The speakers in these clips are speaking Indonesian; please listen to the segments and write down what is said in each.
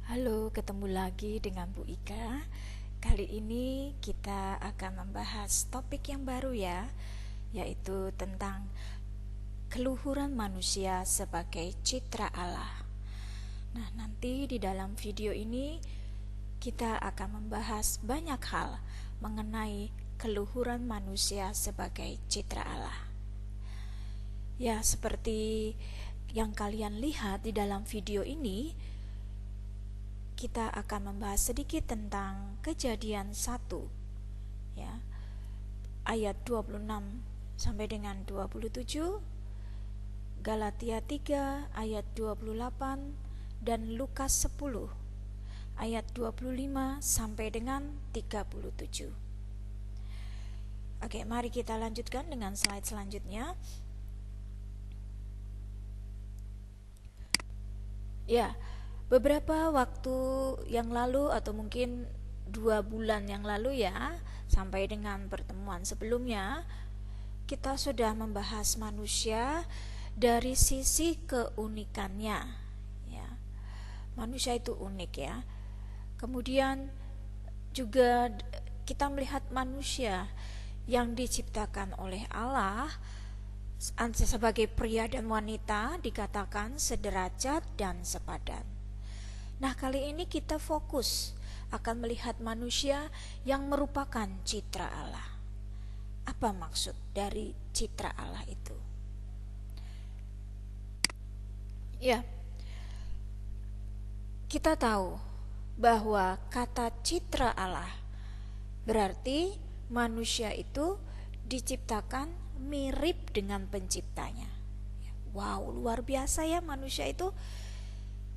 Halo, ketemu lagi dengan Bu Ika. Kali ini kita akan membahas topik yang baru ya, yaitu tentang keluhuran manusia sebagai citra Allah. Nah, nanti di dalam video ini kita akan membahas banyak hal mengenai keluhuran manusia sebagai citra Allah. Ya, seperti yang kalian lihat di dalam video ini, kita akan membahas sedikit tentang Kejadian 1 ya, ayat 26 sampai dengan 27, Galatia 3 ayat 28, dan Lukas 10 ayat 25 sampai dengan 37. Oke, mari kita lanjutkan dengan slide selanjutnya. Ya, beberapa waktu yang lalu atau mungkin 2 bulan yang lalu ya, sampai dengan pertemuan sebelumnya, kita sudah membahas manusia dari sisi keunikannya ya. Manusia itu unik ya. Kemudian juga kita melihat manusia yang diciptakan oleh Allah sebagai pria dan wanita dikatakan sederajat dan sepadan. Nah, kali ini kita fokus akan melihat manusia yang merupakan citra Allah. Apa maksud dari citra Allah itu? Ya, kita tahu bahwa kata citra Allah berarti manusia itu diciptakan mirip dengan penciptanya. Wow, luar biasa ya, manusia itu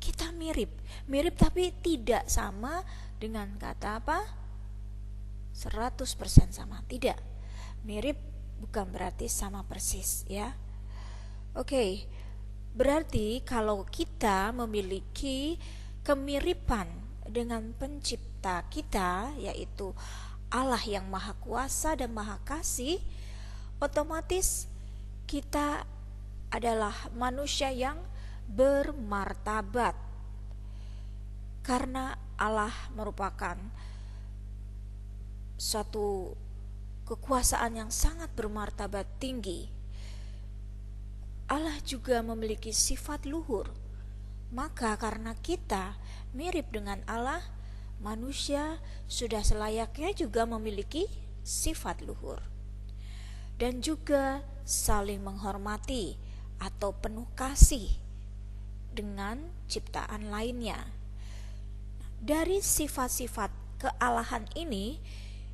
kita mirip tapi tidak sama dengan kata apa? 100% sama, tidak. Mirip bukan berarti sama persis ya. Oke, berarti kalau kita memiliki kemiripan dengan pencipta kita, yaitu Allah yang Maha Kuasa dan Maha Kasih, otomatis kita adalah manusia yang bermartabat, karena Allah merupakan suatu kekuasaan yang sangat bermartabat tinggi. Allah juga memiliki sifat luhur. Maka karena kita mirip dengan Allah, manusia sudah selayaknya juga memiliki sifat luhur. Dan juga saling menghormati atau penuh kasih dengan ciptaan lainnya. Dari sifat-sifat kealahan ini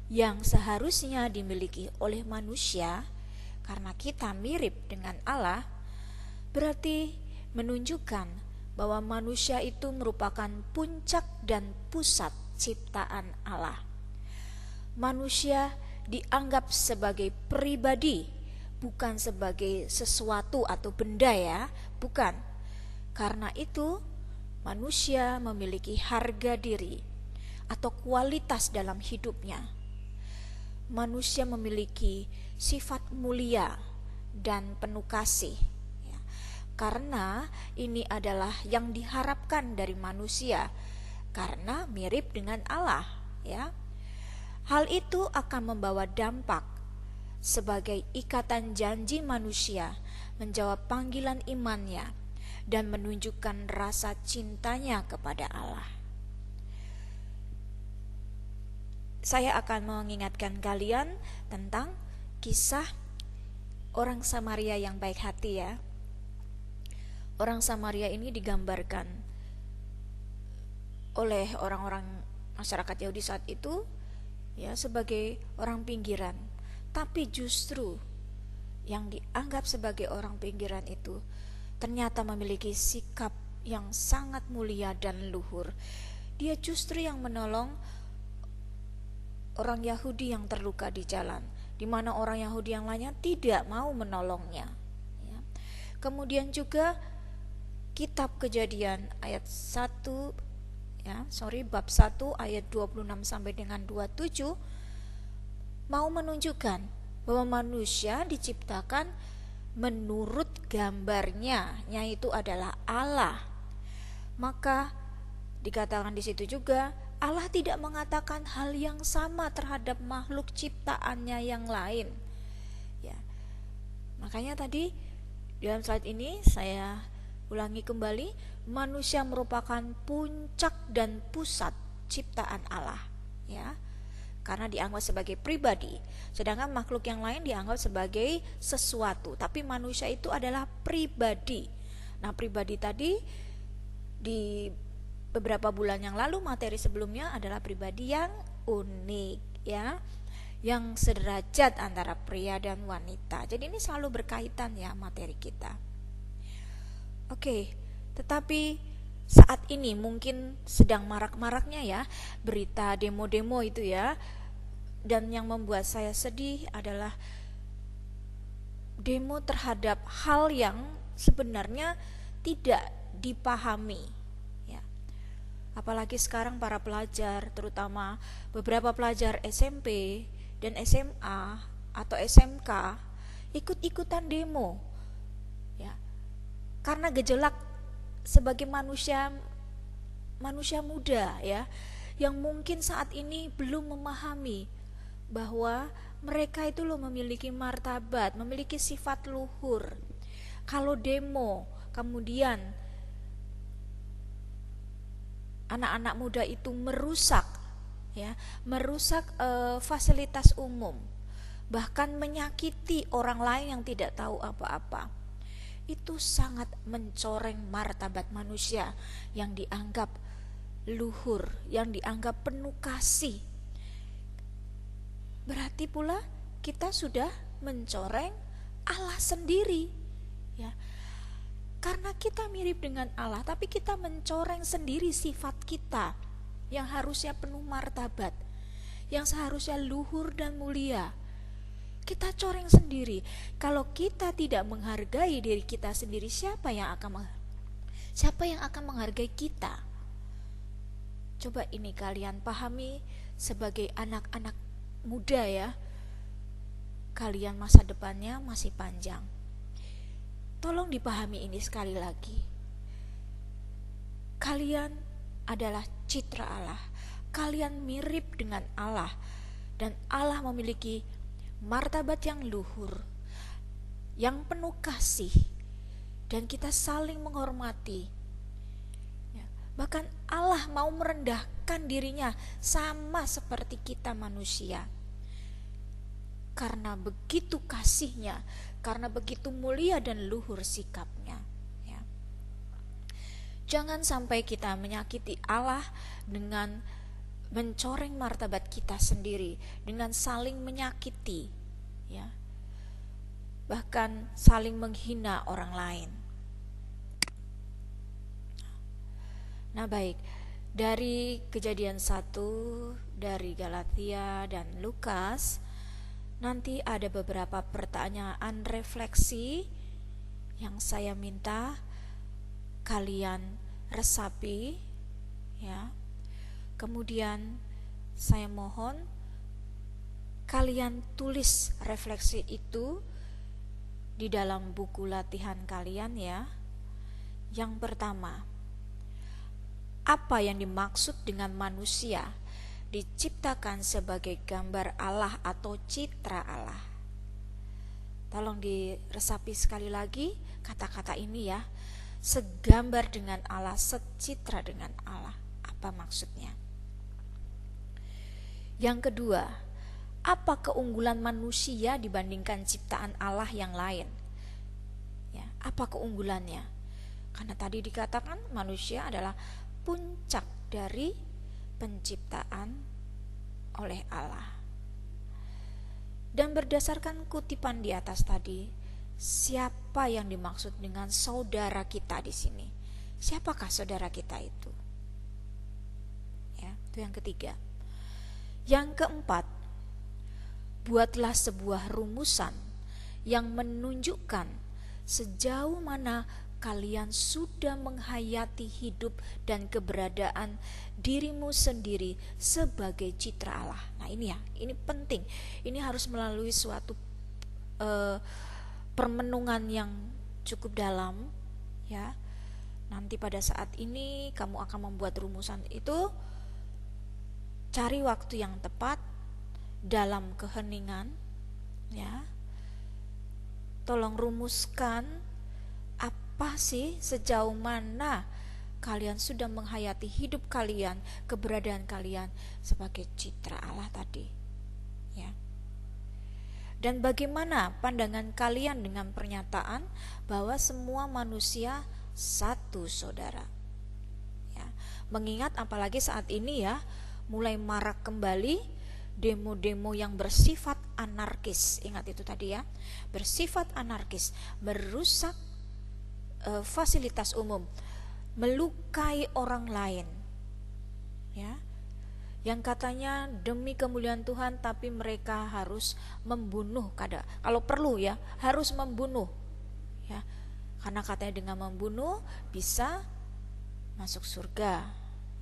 yang seharusnya dimiliki oleh manusia, karena kita mirip dengan Allah, berarti menunjukkan bahwa manusia itu merupakan puncak dan pusat ciptaan Allah. Manusia dianggap sebagai pribadi, bukan sebagai sesuatu atau benda ya, bukan. Karena itu manusia memiliki harga diri atau kualitas dalam hidupnya. Manusia memiliki sifat mulia dan penuh kasih ya, karena ini adalah yang diharapkan dari manusia, karena mirip dengan Allah ya. Hal itu akan membawa dampak sebagai ikatan janji manusia menjawab panggilan imannya dan menunjukkan rasa cintanya kepada Allah. Saya akan mengingatkan kalian tentang kisah orang Samaria yang baik hati ya. Orang Samaria ini digambarkan oleh orang-orang masyarakat Yahudi saat itu ya sebagai orang pinggiran. Tapi justru yang dianggap sebagai orang pinggiran itu ternyata memiliki sikap yang sangat mulia dan luhur. Dia justru yang menolong orang Yahudi yang terluka di jalan, di mana orang Yahudi yang lainnya tidak mau menolongnya ya. Kemudian juga kitab Kejadian ayat 1 bab 1 ayat 26 sampai dengan 27 mau menunjukkan bahwa manusia diciptakan menurut gambarnya, yaitu adalah Allah. Maka Dikatakan di situ juga, Allah tidak mengatakan hal yang sama terhadap makhluk ciptaannya yang lain. Ya. Makanya tadi dalam slide ini saya ulangi kembali, manusia merupakan puncak dan pusat ciptaan Allah, ya. Karena dianggap sebagai pribadi, sedangkan makhluk yang lain dianggap sebagai sesuatu, tapi manusia itu adalah pribadi. Nah, pribadi tadi di beberapa bulan yang lalu, materi sebelumnya adalah pribadi yang unik, ya, yang sederajat antara pria dan wanita. Jadi ini selalu berkaitan ya materi kita. Oke, tetapi saat ini mungkin sedang marak-maraknya ya berita demo-demo itu ya. Dan yang membuat saya sedih adalah demo terhadap hal yang sebenarnya tidak dipahami ya. Apalagi sekarang para pelajar, terutama beberapa pelajar SMP dan SMA atau SMK ikut-ikutan demo ya. Karena gejolak sebagai manusia muda ya, yang mungkin saat ini belum memahami bahwa mereka itu loh memiliki martabat, memiliki sifat luhur. Kalau demo kemudian anak-anak muda itu merusak fasilitas umum, bahkan menyakiti orang lain yang tidak tahu apa-apa, itu sangat mencoreng martabat manusia yang dianggap luhur, yang dianggap penuh kasih. Berarti pula kita sudah mencoreng Allah sendiri ya. Karena kita mirip dengan Allah, tapi kita mencoreng sendiri sifat kita yang harusnya penuh martabat, yang seharusnya luhur dan mulia. Kita coreng sendiri. Kalau kita tidak menghargai diri kita sendiri, siapa yang akan menghargai kita? Coba ini kalian pahami sebagai anak-anak muda ya. Kalian masa depannya masih panjang. Tolong dipahami ini sekali lagi. Kalian adalah citra Allah. Kalian mirip dengan Allah, dan Allah memiliki martabat yang luhur, yang penuh kasih, dan kita saling menghormati. Bahkan Allah mau merendahkan dirinya sama seperti kita manusia. Karena begitu kasihnya, karena begitu mulia dan luhur sikapnya ya. Jangan sampai kita menyakiti Allah dengan mencoreng martabat kita sendiri, dengan saling menyakiti ya, bahkan saling menghina orang lain. Nah baik, dari Kejadian 1, dari Galatia dan Lukas, nanti ada beberapa pertanyaan refleksi yang saya minta kalian resapi ya. Kemudian saya mohon kalian tulis refleksi itu di dalam buku latihan kalian ya. Yang pertama, apa yang dimaksud dengan manusia diciptakan sebagai gambar Allah atau citra Allah? Tolong diresapi sekali lagi kata-kata ini ya. Segambar dengan Allah, secitra dengan Allah. Apa maksudnya? Yang kedua, apa keunggulan manusia dibandingkan ciptaan Allah yang lain? Ya, apa keunggulannya? Karena tadi dikatakan manusia adalah puncak dari penciptaan oleh Allah. Dan berdasarkan kutipan di atas tadi, siapa yang dimaksud dengan saudara kita di sini? Siapakah saudara kita itu? Ya, itu yang ketiga. Yang keempat, buatlah sebuah rumusan yang menunjukkan sejauh mana kalian sudah menghayati hidup dan keberadaan dirimu sendiri sebagai citra Allah. Nah ini ya, ini penting. Ini harus melalui suatu permenungan yang cukup dalam ya. Nanti pada saat ini kamu akan membuat rumusan itu. Cari waktu yang tepat dalam keheningan, ya. Tolong rumuskan apa sih, sejauh mana kalian sudah menghayati hidup kalian, keberadaan kalian sebagai citra Allah tadi, ya. Dan bagaimana pandangan kalian dengan pernyataan bahwa semua manusia satu saudara, ya. Mengingat apalagi saat ini ya, mulai marak kembali demo-demo yang bersifat anarkis. Ingat itu tadi ya, bersifat anarkis, merusak fasilitas umum, melukai orang lain, ya, yang katanya demi kemuliaan Tuhan, tapi mereka harus membunuh, kalau perlu ya, harus membunuh, ya, karena katanya dengan membunuh bisa masuk surga,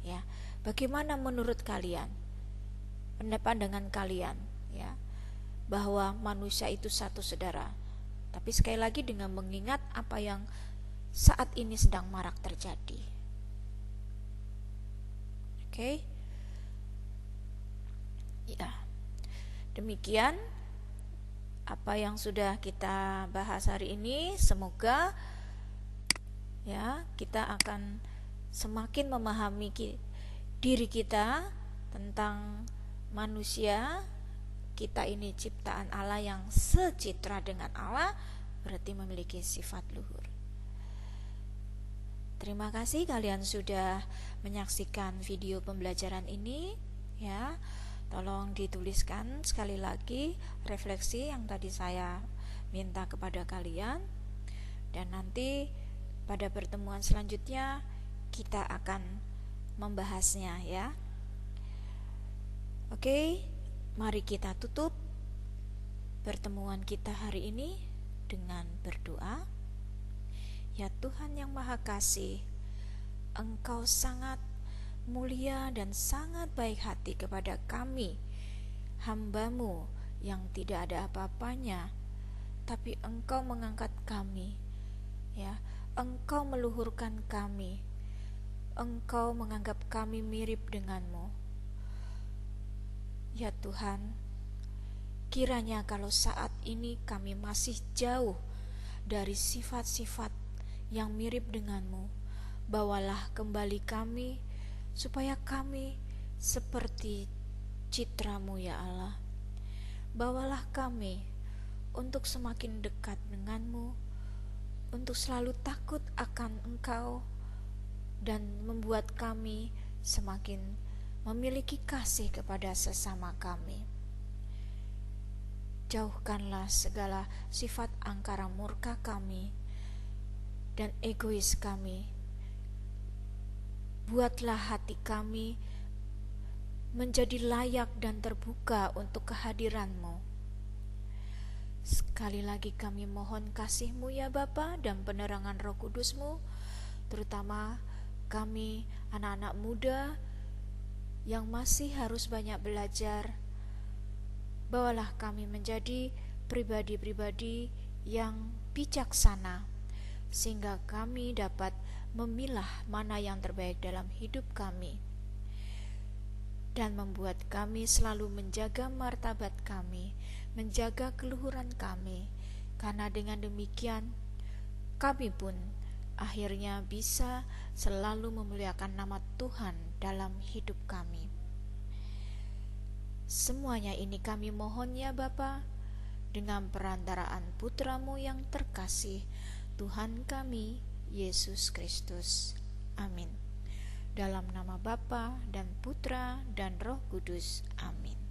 ya. Bagaimana menurut kalian, pandangan kalian, ya, bahwa manusia itu satu saudara? Tapi sekali lagi dengan mengingat apa yang saat ini sedang marak terjadi. Oke? Ya. Demikian apa yang sudah kita bahas hari ini. Semoga ya kita akan semakin memahami diri kita tentang manusia. Kita ini ciptaan Allah yang secitra dengan Allah, berarti memiliki sifat luhur. Terima kasih kalian sudah menyaksikan video pembelajaran ini, ya. Tolong dituliskan sekali lagi refleksi yang tadi saya minta kepada kalian, dan nanti pada pertemuan selanjutnya kita akan membahasnya, ya. Oke, mari kita tutup pertemuan kita hari ini dengan berdoa. Ya Tuhan yang Maha Kasih, Engkau sangat mulia dan sangat baik hati kepada kami, hamba-Mu yang tidak ada apa-apanya, tapi Engkau mengangkat kami, ya. Engkau meluhurkan kami, Engkau menganggap kami mirip denganmu. Ya Tuhan, kiranya kalau saat ini kami masih jauh dari sifat-sifat yang mirip denganmu, bawalah kembali kami supaya kami seperti citramu ya Allah. Bawalah kami untuk semakin dekat denganmu, untuk selalu takut akan Engkau, dan membuat kami semakin memiliki kasih kepada sesama kami. Jauhkanlah segala sifat angkara murka kami dan egois kami. Buatlah hati kami menjadi layak dan terbuka untuk kehadiran-Mu. Sekali lagi kami mohon kasih-Mu ya Bapa, dan penerangan Roh Kudus-Mu, terutama kami anak-anak muda yang masih harus banyak belajar. Bawalah kami menjadi pribadi-pribadi yang bijaksana, sehingga kami dapat memilah mana yang terbaik dalam hidup kami, dan membuat kami selalu menjaga martabat kami, menjaga keluhuran kami, karena dengan demikian kami pun akhirnya bisa selalu memuliakan nama Tuhan dalam hidup kami. Semuanya ini kami mohon ya Bapa, dengan perantaraan Putra-Mu yang terkasih, Tuhan kami, Yesus Kristus. Amin. Dalam nama Bapa dan Putra dan Roh Kudus. Amin.